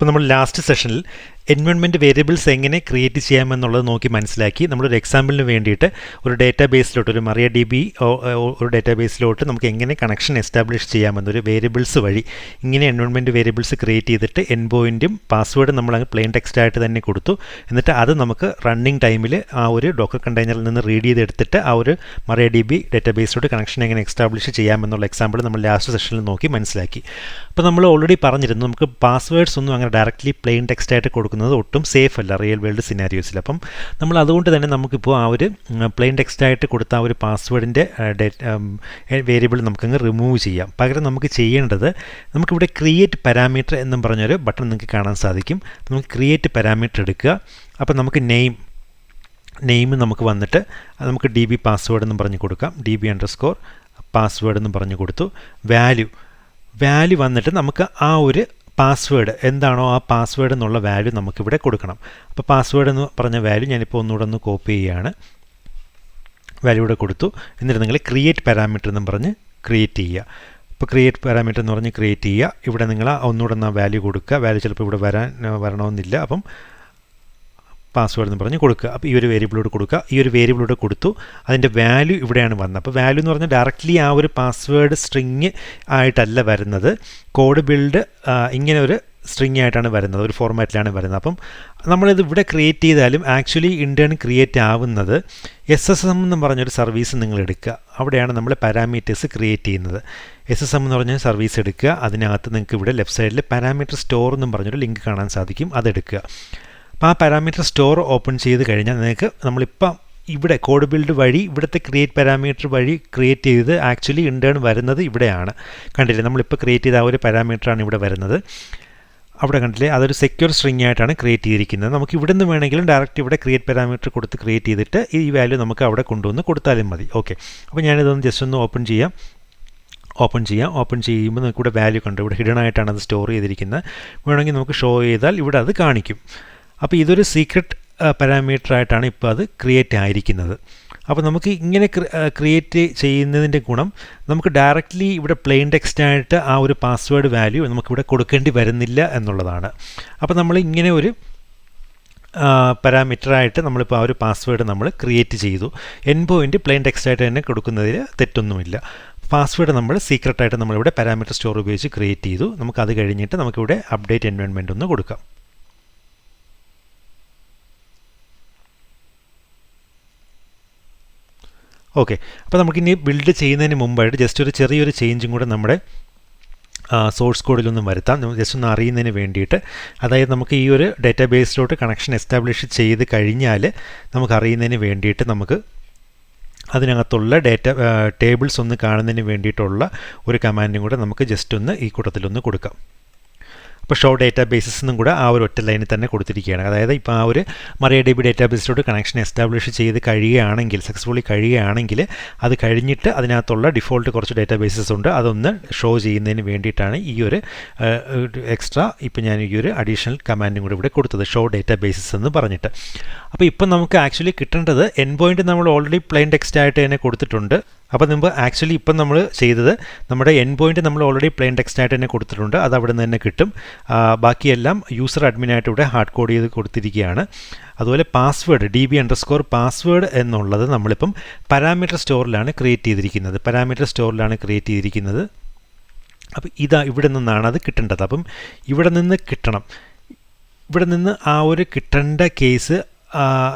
ഇപ്പോൾ നമ്മൾ ലാസ്റ്റ് സെഷനിൽ എൻവയോൺമെൻറ്റ് വേരിയബിൾസ് എങ്ങനെ ക്രിയേറ്റ് ചെയ്യാമെന്നുള്ളത് നോക്കി മനസ്സിലാക്കി. നമ്മളൊരു എക്സാമ്പിളിന് വേണ്ടിയിട്ട് ഒരു ഡേറ്റാബേസിലോട്ട്, ഒരു മറിയ ഡി ബി ഒരു ഡേറ്റാബേസിലോട്ട് നമുക്ക് എങ്ങനെ കണക്ഷൻ എസ്റ്റാബ്ലിഷ് ചെയ്യാമെന്നൊരു വേരിയബിൾസ് വഴി ഇങ്ങനെ എൻവയോൺമെൻറ്റ് വേരിയബിൾസ് ക്രിയേറ്റ് ചെയ്തിട്ട് എൻ പോയിൻറ്റും പാസ്വേഡും നമ്മൾ പ്ലെയിൻ ടെക്സ്റ്റ് ആയിട്ട് തന്നെ കൊടുത്തു. എന്നിട്ട് അത് നമുക്ക് റണ്ണിങ് ടൈമിൽ ആ ഒരു ഡോക്കർ കണ്ടെയ്നറിൽ നിന്ന് റീഡ് ചെയ്തെടുത്തിട്ട് ആ ഒരു മറിയ ഡി ബി ഡേറ്റാബേസിലോട്ട് കണക്ഷൻ എങ്ങനെ എസ്റ്റാബ്ലിഷ് ചെയ്യാമെന്നുള്ള എക്സാമ്പിൾ നമ്മൾ ലാസ്റ്റ് സെഷനിൽ നോക്കി മനസ്സിലാക്കി. അപ്പോൾ നമ്മൾ ഓൾറെഡി പറഞ്ഞിരുന്നു നമുക്ക് പാസ്വേഡ്സ് ഒന്നും അങ്ങനെ ഡയറക്റ്റ്ലി പ്ലെയിൻ ടെക്സ്റ്റ് ആയിട്ട് കൊടുക്കുന്നത് ഒട്ടും സേഫ് അല്ല റിയൽ വേൾഡ് സിനാരിയോസിൽ. അപ്പം നമ്മൾ അതുകൊണ്ട് തന്നെ നമുക്കിപ്പോൾ ആ ഒരു പ്ലെയിൻ ടെക്സ്റ്റ് ആയിട്ട് കൊടുത്ത ആ ഒരു പാസ്വേഡിൻ്റെ വേരിയബിൾ നമുക്കങ്ങ് റിമൂവ് ചെയ്യാം. പകരം നമുക്ക് ചെയ്യേണ്ടത്, നമുക്കിവിടെ ക്രിയേറ്റ് പാരാമീറ്റർ എന്നും പറഞ്ഞൊരു ബട്ടൺ നിങ്ങൾക്ക് കാണാൻ സാധിക്കും. നമുക്ക് ക്രിയേറ്റ് പാരാമീറ്റർ എടുക്കുക. അപ്പോൾ നമുക്ക് നെയിം നമുക്ക് വന്നിട്ട് നമുക്ക് ഡി ബി പാസ്വേഡ് എന്നും പറഞ്ഞ് കൊടുക്കാം. DB_ പാസ്വേഡ് എന്നും പറഞ്ഞു കൊടുത്തു. വാല്യൂ വന്നിട്ട് നമുക്ക് ആ ഒരു പാസ്വേഡ് എന്താണോ ആ പാസ്വേഡ് എന്നുള്ള വാല്യൂ നമുക്കിവിടെ കൊടുക്കണം. അപ്പോൾ പാസ്വേഡ് എന്ന് പറഞ്ഞ വാല്യൂ ഞാനിപ്പോൾ ഒന്നുകൂടെ ഒന്ന് കോപ്പി ചെയ്യുകയാണ്. വാല്യൂ ഇവിടെ കൊടുത്തു. എന്നിട്ട് നിങ്ങൾ ക്രിയേറ്റ് പാരാമീറ്റർ എന്നും പറഞ്ഞ് ക്രിയേറ്റ് ചെയ്യുക. ഇപ്പോൾ ക്രിയേറ്റ് പാരാമീറ്റർ എന്ന് പറഞ്ഞ് ക്രിയേറ്റ് ചെയ്യുക. ഇവിടെ നിങ്ങൾ ഒന്നുകൂടെ ഒന്ന് വാല്യൂ കൊടുക്കുക. വാല്യൂ ചിലപ്പോൾ ഇവിടെ വരണമെന്നില്ല. അപ്പം പാസ്വേഡ് എന്ന് പറഞ്ഞ് കൊടുക്കുക. അപ്പോൾ ഈ ഒരു വേരിയബിളോട് കൊടുക്കുക. ഈ ഒരു വേരിയബിളോട് കൊടുത്തു. അതിൻ്റെ വാല്യൂ ഇവിടെയാണ് വന്നത്. അപ്പോൾ വാല്യൂ എന്ന് പറഞ്ഞാൽ ഡയറക്റ്റ്ലി ആ ഒരു പാസ്വേഡ് സ്ട്രിങ് ആയിട്ടല്ല വരുന്നത്. കോഡ് ബിൽഡ് ഇങ്ങനെ ഒരു സ്ട്രിങ് ആയിട്ടാണ് വരുന്നത്, ഒരു ഫോർമാറ്റിലാണ് വരുന്നത്. അപ്പം നമ്മളിത് ഇവിടെ ക്രിയേറ്റ് ചെയ്താലും ആക്ച്വലി ഇൻറ്റേൺ ക്രിയേറ്റ് ആവുന്നത് SSM എന്ന് പറഞ്ഞൊരു സർവീസ് നിങ്ങൾ എടുക്കുക. അവിടെയാണ് നമ്മൾ പാരാമീറ്റേഴ്സ് ക്രിയേറ്റ് ചെയ്യുന്നത്. SSM എന്ന് പറഞ്ഞ സർവീസ് എടുക്കുക. അതിനകത്ത് നിങ്ങൾക്ക് ഇവിടെ ലെഫ്റ്റ് സൈഡിൽ പാരാമീറ്റർ സ്റ്റോർ എന്നും പറഞ്ഞൊരു ലിങ്ക് കാണാൻ സാധിക്കും. അതെടുക്കുക. അപ്പോൾ ആ പാരാമീറ്റർ സ്റ്റോർ ഓപ്പൺ ചെയ്ത് കഴിഞ്ഞാൽ നിങ്ങൾക്ക് നമ്മളിപ്പം ഇവിടെ കോഡ് ബിൽഡ് വഴി ഇവിടുത്തെ ക്രിയേറ്റ് പാരാമീറ്റർ വഴി ക്രിയേറ്റ് ചെയ്ത് ആക്ച്വലി ഇൻറ്റേൺ വരുന്നത് ഇവിടെയാണ്. കണ്ടില്ലേ, നമ്മളിപ്പോൾ ക്രിയേറ്റ് ചെയ്ത ആ ഒരു പാരാമീറ്ററാണ് ഇവിടെ വരുന്നത്. അവിടെ കണ്ടില്ലേ, അതൊരു സെക്യൂർ സ്ട്രിങ് ആയിട്ടാണ് ക്രിയേറ്റ് ചെയ്തിരിക്കുന്നത്. നമുക്ക് ഇവിടെ നിന്ന് വേണമെങ്കിലും ഡയറക്റ്റ് ഇവിടെ ക്രിയേറ്റ് പാരാമീറ്റർ കൊടുത്ത് ക്രിയേറ്റ് ചെയ്തിട്ട് ഈ വാല്യൂ നമുക്ക് അവിടെ കൊണ്ടുവന്ന് കൊടുത്താലും മതി. ഓക്കെ, അപ്പോൾ ഞാനിതൊന്ന് ജസ്റ്റ് ഒന്ന് ഓപ്പൺ ചെയ്യാം. ഓപ്പൺ ചെയ്യുമ്പോൾ നമുക്ക് ഇവിടെ വാല്യൂ കണ്ടു. ഇവിടെ ഹിഡൻ ആയിട്ടാണ് അത് സ്റ്റോർ ചെയ്തിരിക്കുന്നത്. വേണമെങ്കിൽ നമുക്ക് ഷോ ചെയ്താൽ ഇവിടെ അത് കാണിക്കും. അപ്പോൾ ഇതൊരു സീക്രട്ട് പാരാമീറ്റർ ആയിട്ടാണ് ഇപ്പോൾ അത് ക്രിയേറ്റ് ആയിരിക്കുന്നത്. അപ്പോൾ നമുക്ക് ഇങ്ങനെ ക്രിയേറ്റ് ചെയ്യുന്നതിൻ്റെ ഗുണം നമുക്ക് ഡയറക്റ്റ്ലി ഇവിടെ പ്ലെയിൻ ടെക്സ്റ്റ് ആയിട്ട് ആ ഒരു പാസ്വേഡ് വാല്യൂ നമുക്കിവിടെ കൊടുക്കേണ്ടി വരുന്നില്ല എന്നുള്ളതാണ്. അപ്പോൾ നമ്മൾ ഇങ്ങനെ ഒരു പാരാമീറ്ററായിട്ട് നമ്മളിപ്പോൾ ആ ഒരു പാസ്വേഡ് നമ്മൾ ക്രിയേറ്റ് ചെയ്തു. എൻ പോയിൻ്റ് പ്ലെയിൻ ടെക്സ്റ്റ് ആയിട്ട് തന്നെ കൊടുക്കുന്നതിൽ തെറ്റൊന്നുമില്ല. പാസ്വേഡ് നമ്മൾ സീക്രട്ടായിട്ട് നമ്മളിവിടെ പാരാമീറ്റർ സ്റ്റോർ ഉപയോഗിച്ച് ക്രിയേറ്റ് ചെയ്തു. നമുക്കത് കഴിഞ്ഞിട്ട് നമുക്കിവിടെ അപ്ഡേറ്റ് എൻവയോൺമെൻറ്റ് ഒന്ന് കൊടുക്കാം. ഓക്കെ, അപ്പോൾ നമുക്കിനി ബിൽഡ് ചെയ്യുന്നതിന് മുമ്പായിട്ട് ജസ്റ്റ് ഒരു ചെറിയൊരു ചേഞ്ചും കൂടെ നമ്മുടെ സോഴ്സ് കോഡിലൊന്നും വരുത്താം. ജസ്റ്റ് ഒന്ന് അറിയുന്നതിന് വേണ്ടിയിട്ട്. അതായത് നമുക്ക് ഈ ഒരു ഡേറ്റാബേസിലോട്ട് കണക്ഷൻ എസ്റ്റാബ്ലിഷ് ചെയ്ത് കഴിഞ്ഞാൽ നമുക്ക് അറിയുന്നതിന് വേണ്ടിയിട്ട് നമുക്ക് അതിനകത്തുള്ള ടേബിൾസ് ഒന്ന് കാണുന്നതിന് വേണ്ടിയിട്ടുള്ള ഒരു കമാൻഡും കൂടെ നമുക്ക് ജസ്റ്റ് ഒന്ന് ഈ കൂട്ടത്തിലൊന്ന് കൊടുക്കാം. ഇപ്പോൾ ഷോ ഡേറ്റാബേസസ് എന്നും കൂടെ ആ ഒരു ഒറ്റ ലൈനിൽ തന്നെ കൊടുത്തിരിക്കുകയാണ്. അതായത് ഇപ്പോൾ ആ ഒരു മറിയ ഡി ബി ഡേറ്റാബേസിലോട്ട് കണക്ഷൻ എസ്റ്റാബ്ലിഷ് ചെയ്ത് കഴിയുകയാണെങ്കിൽ, സക്സസ്ഫുള്ളി കഴിയുകയാണെങ്കിൽ, അത് കഴിഞ്ഞിട്ട് അതിനകത്തുള്ള ഡിഫോൾട്ട് കുറച്ച് ഡേറ്റാബേസസ് ഉണ്ട്, അതൊന്ന് ഷോ ചെയ്യുന്നതിന് വേണ്ടിയിട്ടാണ് ഈ ഒരു എക്സ്ട്രാ ഇപ്പോൾ ഞാൻ ഈ ഒരു അഡീഷണൽ കമാൻഡും കൂടെ ഇവിടെ കൊടുത്തത്, ഷോ ഡേറ്റാബേസസ് എന്ന് പറഞ്ഞിട്ട്. അപ്പോൾ ഇപ്പം നമുക്ക് ആക്ച്വലി കിട്ടേണ്ടത് എൻ പോയിൻ്റ് നമ്മൾ ഓൾറെഡി പ്ലെയിൻ ടെക്സ്റ്റ് ആയിട്ട് തന്നെ കൊടുത്തിട്ടുണ്ട്. അപ്പോൾ മുമ്പ് ആക്ച്വലി ഇപ്പം നമ്മൾ ചെയ്തത് നമ്മുടെ എൻ പോയിൻ്റ് നമ്മൾ ഓൾറെഡി പ്ലെയിൻ ടെക്സ്റ്റ് ആയിട്ട് തന്നെ കൊടുത്തിട്ടുണ്ട്. അത് അവിടെ നിന്ന് തന്നെ കിട്ടും. ബാക്കിയെല്ലാം യൂസർ അഡ്മിനായിട്ട് ഇവിടെ ഹാർഡ് കോഡ് ചെയ്ത് കൊടുത്തിരിക്കുകയാണ്. അതുപോലെ പാസ്വേഡ് DB_ പാസ്വേഡ് എന്നുള്ളത് നമ്മളിപ്പം പാരാമീറ്റർ സ്റ്റോറിലാണ് ക്രിയേറ്റ് ചെയ്തിരിക്കുന്നത്. അപ്പോൾ ഇവിടെ നിന്നാണ് അത് കിട്ടേണ്ടത്. അപ്പം ഇവിടെ നിന്ന് കിട്ടണം. ഇവിടെ നിന്ന് ആ ഒരു കിട്ടേണ്ട കേസ്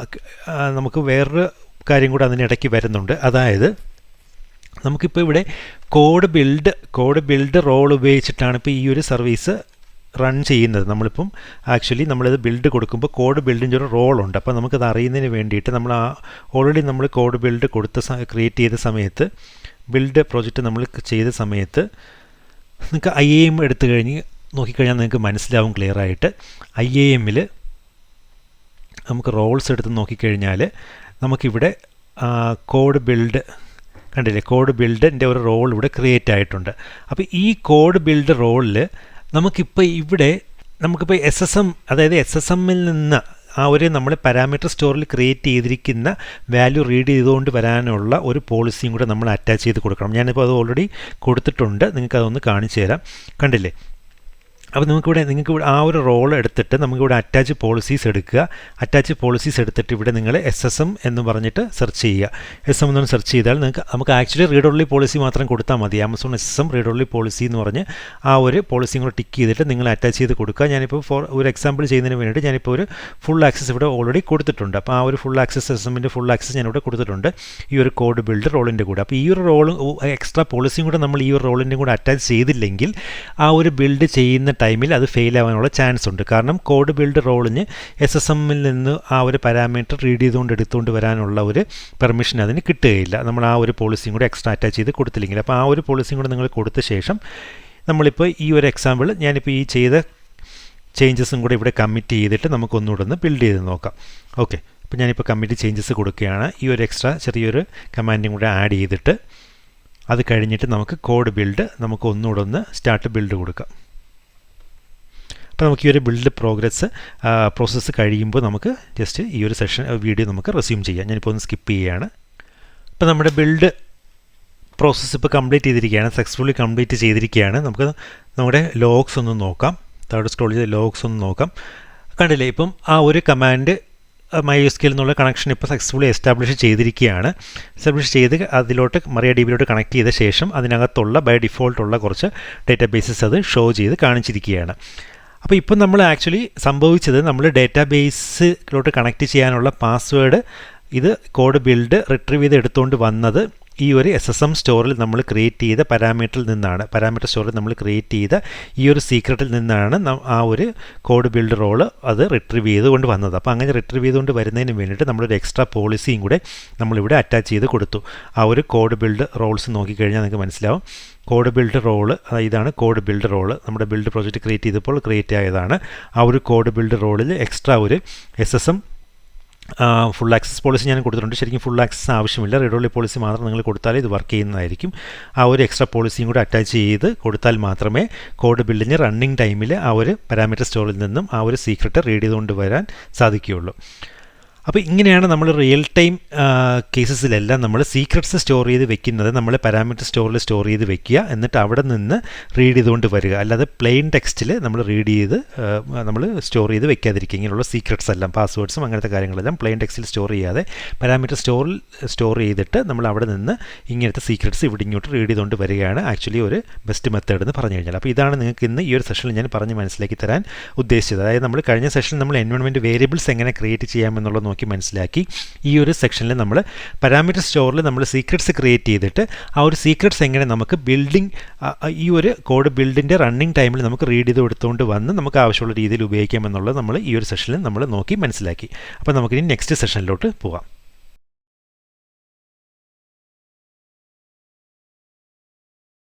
നമുക്ക് വേറൊരു കാര്യം കൂടെ അതിനിടയ്ക്ക് വരുന്നുണ്ട്. അതായത് നമുക്കിപ്പോൾ ഇവിടെ കോഡ് ബിൽഡ് റോൾ ഉപയോഗിച്ചിട്ടാണ് ഇപ്പോൾ ഈ ഒരു സർവീസ് റൺ ചെയ്യുന്നത്. നമ്മളിപ്പം ആക്ച്വലി നമ്മളിത് ബിൽഡ് കൊടുക്കുമ്പോൾ കോഡ് ബിൽഡിൻ്റെ ഒരു റോളുണ്ട്. അപ്പോൾ നമുക്കത് അറിയുന്നതിന് വേണ്ടിയിട്ട് നമ്മൾ ഓൾറെഡി നമ്മൾ കോഡ് ബിൽഡ് ക്രിയേറ്റ് ചെയ്ത സമയത്ത്, ബിൽഡ് പ്രോജക്റ്റ് നമ്മൾ ചെയ്ത സമയത്ത് നിങ്ങൾക്ക് IAM എടുത്തു കഴിഞ്ഞ് നോക്കിക്കഴിഞ്ഞാൽ നിങ്ങൾക്ക് മനസ്സിലാവും ക്ലിയർ ആയിട്ട്. IAMൽ നമുക്ക് റോൾസ് എടുത്ത് നോക്കിക്കഴിഞ്ഞാൽ നമുക്കിവിടെ കോഡ് ബിൽഡ് കണ്ടില്ലേ, കോഡ് ബിൽഡിൻ്റെ ഒരു റോൾ ഇവിടെ ക്രിയേറ്റ് ആയിട്ടുണ്ട്. അപ്പോൾ ഈ കോഡ് ബിൽഡ് റോളിൽ നമുക്കിപ്പോൾ SSM, അതായത് SSMൽ നിന്ന് ആ ഒരു നമ്മൾ പാരാമീറ്റർ സ്റ്റോറിൽ ക്രിയേറ്റ് ചെയ്തിരിക്കുന്ന വാല്യൂ റീഡ് ചെയ്തുകൊണ്ട് വരാനുള്ള ഒരു പോളിസിയും കൂടെ നമ്മൾ അറ്റാച്ച് ചെയ്ത് കൊടുക്കണം. ഞാനിപ്പോൾ അത് ഓൾറെഡി കൊടുത്തിട്ടുണ്ട്. നിങ്ങൾക്ക് അതൊന്ന് കാണിച്ചു തരാം. കണ്ടില്ലേ, അപ്പോൾ നിങ്ങൾക്ക് ആ ഒരു റോൾ എടുത്തിട്ട് നമുക്കിവിടെ അറ്റാച്ച് പോളിസീസ് എടുക്കുക. അറ്റാച്ച് പോളിസീസ് എടുത്തിട്ട് ഇവിടെ നിങ്ങൾ SSM എന്ന് പറഞ്ഞിട്ട് സെർച്ച് ചെയ്യുക. SSM എന്ന് സെർച്ച് ചെയ്താൽ നമുക്ക് ആക്ച്വലി റീഡ് ഓൺലി പോളിസി മാത്രം കൊടുത്താൽ മതി. Amazon SSM read only policy എന്ന് പറഞ്ഞ് ആ ഒരു പോളിസിയും കൂടെ ടിക്ക് ചെയ്തിട്ട് നിങ്ങൾ അറ്റാച്ച് ചെയ്ത് കൊടുക്കുക. ഞാനിപ്പോൾ ഒരു എക്സാമ്പിൾ ചെയ്യുന്നതിന് വേണ്ടിയിട്ട് ഞാനിപ്പോൾ ഒരു ഫുൾ ആക്സസ് ഇവിടെ ഓൾറെഡി കൊടുത്തിട്ടുണ്ട്. അപ്പോൾ ആ ഒരു ഫുൾ ആക്സസ് SSMൻ്റെ ഫുൾ ആക്സസ് ഞാനിവിടെ കൊടുത്തിട്ടുണ്ട് ഈ ഒരു കോഡ് ബിൽഡ് റോളിൻ്റെ കൂടെ. അപ്പോൾ ഈ ഒരു റോളും എക്സ്ട്രാ പോളിസിയും കൂടെ നമ്മൾ ഈ ഒരു റോളിൻ്റെ കൂടെ അറ്റാച്ച് ചെയ്തില്ലെങ്കിൽ ആ ഒരു ബിൽഡ് ചെയ്യുന്ന ടൈമിൽ അത് ഫെയിൽ ആവാനുള്ള ചാൻസ് ഉണ്ട്. കാരണം കോഡ് ബിൽഡ് റോളിന് SSMൽ നിന്ന് ആ ഒരു പാരാമീറ്റർ റീഡ് ചെയ്തുകൊണ്ട് എടുത്തുകൊണ്ട് വരാനുള്ള ഒരു പെർമിഷൻ അതിന് കിട്ടുകയില്ല, നമ്മൾ ആ ഒരു പോളിസിയും കൂടെ എക്സ്ട്രാ അറ്റാച്ച് ചെയ്ത് കൊടുത്തില്ലെങ്കിൽ. അപ്പോൾ ആ ഒരു പോളിസിയും കൂടെ നിങ്ങൾ കൊടുത്ത ശേഷം നമ്മളിപ്പോൾ ഈ ഒരു എക്സാമ്പിൾ ഞാനിപ്പോൾ ഈ ചെയ്ത ചേഞ്ചസും കൂടെ ഇവിടെ കമ്മിറ്റ് ചെയ്തിട്ട് നമുക്കൊന്നുകൂടെ ഒന്ന് ബിൽഡ് ചെയ്ത് നോക്കാം. ഓക്കെ, അപ്പോൾ ഞാനിപ്പോൾ കമ്മിറ്റ് ചേഞ്ചസ് കൊടുക്കുകയാണ്. ഈ ഒരു എക്സ്ട്രാ ചെറിയൊരു കമാൻഡും കൂടെ ആഡ് ചെയ്തിട്ട് അത് കഴിഞ്ഞിട്ട് നമുക്ക് കോഡ് ബിൽഡ് നമുക്ക് ഒന്നുകൂടെ ഒന്ന് സ്റ്റാർട്ട് ബിൽഡ് കൊടുക്കാം. അപ്പോൾ നമുക്ക് ഈ ഒരു ബിൽഡ് പ്രോസസ്സ് കഴിയുമ്പോൾ നമുക്ക് ജസ്റ്റ് ഈ ഒരു വീഡിയോ നമുക്ക് റെസ്യൂം ചെയ്യാം. ഞാനിപ്പോൾ ഒന്ന് സ്കിപ്പ് ചെയ്യുകയാണ്. അപ്പോൾ നമ്മുടെ ബിൽഡ് പ്രോസസ്സ് ഇപ്പോൾ കംപ്ലീറ്റ് ചെയ്തിരിക്കുകയാണ്, സക്സസ്ഫുള്ളി കംപ്ലീറ്റ് ചെയ്തിരിക്കുകയാണ്. നമുക്ക് നമ്മുടെ ലോഗ്സ് ഒന്ന് നോക്കാം. താഴെ സ്ക്രോൾ ചെയ്ത് ലോഗ്സ് ഒന്ന് നോക്കാം. കണ്ടില്ലേ, ഇപ്പം ആ ഒരു കമാൻഡ് MySQL എന്നുള്ള കണക്ഷൻ ഇപ്പോൾ സക്സസ്ഫുള്ളി എസ്റ്റാബ്ലിഷ് ചെയ്തിരിക്കുകയാണ്. എസ്റ്റാബ്ലിഷ് ചെയ്ത് അതിലോട്ട് MariaDBയിലോട്ട് കണക്ട് ചെയ്ത ശേഷം അതിനകത്തുള്ള ബൈ ഡിഫോൾട്ടുള്ള കുറച്ച് ഡേറ്റാബേസസ് അത് ഷോ ചെയ്ത് കാണിച്ചിരിക്കുകയാണ്. അപ്പോൾ ഇപ്പം നമ്മൾ ആക്ച്വലി സംഭവിച്ചത് നമ്മൾ ഡേറ്റാബേസിലോട്ട് കണക്ട് ചെയ്യാനുള്ള പാസ്വേഡ് ഇത് കോഡ് ബിൽഡ് റിട്രീവ് ചെയ്ത് എടുത്തുകൊണ്ട് വന്നത് ഈ ഒരു SSM സ്റ്റോറിൽ നമ്മൾ ക്രിയേറ്റ് ചെയ്ത പാരാമീറ്റർ സ്റ്റോറിൽ നമ്മൾ ക്രിയേറ്റ് ചെയ്ത ഈ ഒരു സീക്രട്ടിൽ നിന്നാണ് ആ ഒരു കോഡ് ബിൽഡ് റോള് അത് റിട്രീവ് ചെയ്തുകൊണ്ട് വന്നത്. അപ്പോൾ അങ്ങനെ റിട്രീവ് ചെയ്തുകൊണ്ട് വരുന്നതിന് വേണ്ടിയിട്ട് നമ്മളൊരു എക്സ്ട്രാ പോളിസിയും കൂടെ നമ്മളിവിടെ അറ്റാച്ച് ചെയ്ത് കൊടുത്തു. ആ ഒരു കോഡ് ബിൽഡ് റോൾസ് നോക്കിക്കഴിഞ്ഞാൽ നിങ്ങൾക്ക് മനസ്സിലാവും. കോഡ് ബിൽഡ് റോള് ഇതാണ് കോഡ് ബിൽഡ് റോള്. നമ്മുടെ ബിൽഡ് പ്രോജക്റ്റ് ക്രിയേറ്റ് ചെയ്തപ്പോൾ ക്രിയേറ്റ് ആയതാണ്. ആ ഒരു കോഡ് ബിൽഡ് റോളിൽ എക്സ്ട്രാ ഒരു SSM ഫുൾ ആക്സസ് പോളിസി ഞാൻ കൊടുത്തിട്ടുണ്ട്. ശരിക്കും ഫുൾ ആക്സസ് ആവശ്യമില്ല, റീഡ് ഓൺലി പോളിസി മാത്രം നിങ്ങൾ കൊടുത്താലേ ഇത് വർക്ക് ചെയ്യുന്നതായിരിക്കും. ആ ഒരു എക്സ്ട്രാ പോളിസിയും കൂടെ അറ്റാച്ച് ചെയ്ത് കൊടുത്താൽ മാത്രമേ കോഡ് ബിൽഡിന് റണ്ണിങ് ടൈമിൽ ആ ഒരു പാരാമീറ്റർ സ്റ്റോറിൽ നിന്നും ആ ഒരു സീക്രട്ട് റീഡ് ചെയ്തുകൊണ്ട് വരാൻ സാധിക്കുകയുള്ളൂ. അപ്പോൾ ഇങ്ങനെയാണ് നമ്മൾ റിയൽ ടൈം കേസസിലെല്ലാം നമ്മൾ സീക്രട്സ് സ്റ്റോർ ചെയ്ത് വെക്കുന്നത്. നമ്മൾ പാരാമീറ്റർ സ്റ്റോറിൽ സ്റ്റോർ ചെയ്ത് വെക്കുക, എന്നിട്ട് അവിടെ നിന്ന് റീഡ് ചെയ്തുകൊണ്ട് വരിക. അല്ലാതെ പ്ലെയിൻ ടെക്സ്റ്റിൽ നമ്മൾ റീഡ് ചെയ്ത് നമ്മൾ സ്റ്റോർ ചെയ്ത് വെക്കാതിരിക്കുക. ഇങ്ങനെയുള്ള സീക്രട്സ് എല്ലാം പാസ്വേഡ്സും അങ്ങനത്തെ കാര്യങ്ങളെല്ലാം പ്ലെയിൻ ടെക്സ്റ്റിൽ സ്റ്റോർ ചെയ്യാതെ പാരാമീറ്റർ സ്റ്റോറിൽ സ്റ്റോർ ചെയ്തിട്ട് നമ്മൾ അവിടെ നിന്ന് ഇങ്ങനത്തെ സീക്രട്സ് ഇവിടെ ഇങ്ങോട്ട് റീഡ് ചെയ്തുകൊണ്ട് വരികയാണ് ആക്ച്വലി ഒരു ബെസ്റ്റ് മെത്തേഡ് എന്ന് പറഞ്ഞു കഴിഞ്ഞാൽ. അപ്പോൾ ഇതാണ് നിങ്ങൾക്ക് ഇന്ന് ഈ ഒരു സെഷനിൽ ഞാൻ പറഞ്ഞ് മനസ്സിലാക്കി തരാൻ ഉദ്ദേശിച്ചത്. അതായത് നമ്മൾ കഴിഞ്ഞ സെഷനിൽ നമ്മൾ എൻവയോൺമെൻറ്റ് വേരിയബിൾസ് എങ്ങനെ ക്രിയേറ്റ് ചെയ്യാമെന്നുള്ളത് നോക്കി മനസ്സിലാക്കി. ഈ ഒരു സെക്ഷനിൽ നമ്മൾ പാരാമീറ്റർ സ്റ്റോറിൽ നമ്മൾ സീക്രട്സ് ക്രിയേറ്റ് ചെയ്തിട്ട് ആ ഒരു സീക്രട്സ് എങ്ങനെ നമുക്ക് ഈ ഒരു കോഡ് ബിൽഡിൻ്റെ റണ്ണിങ് ടൈമിൽ നമുക്ക് റീഡ് ചെയ്ത് എടുത്തുകൊണ്ട് വന്ന് നമുക്ക് ആവശ്യമുള്ള രീതിയിൽ ഉപയോഗിക്കാമെന്നുള്ളത് നമ്മൾ ഈ ഒരു സെഷനിൽ നമ്മൾ നോക്കി മനസ്സിലാക്കി. അപ്പോൾ നമുക്കിനി നെക്സ്റ്റ് സെഷനിലോട്ട് പോകാം.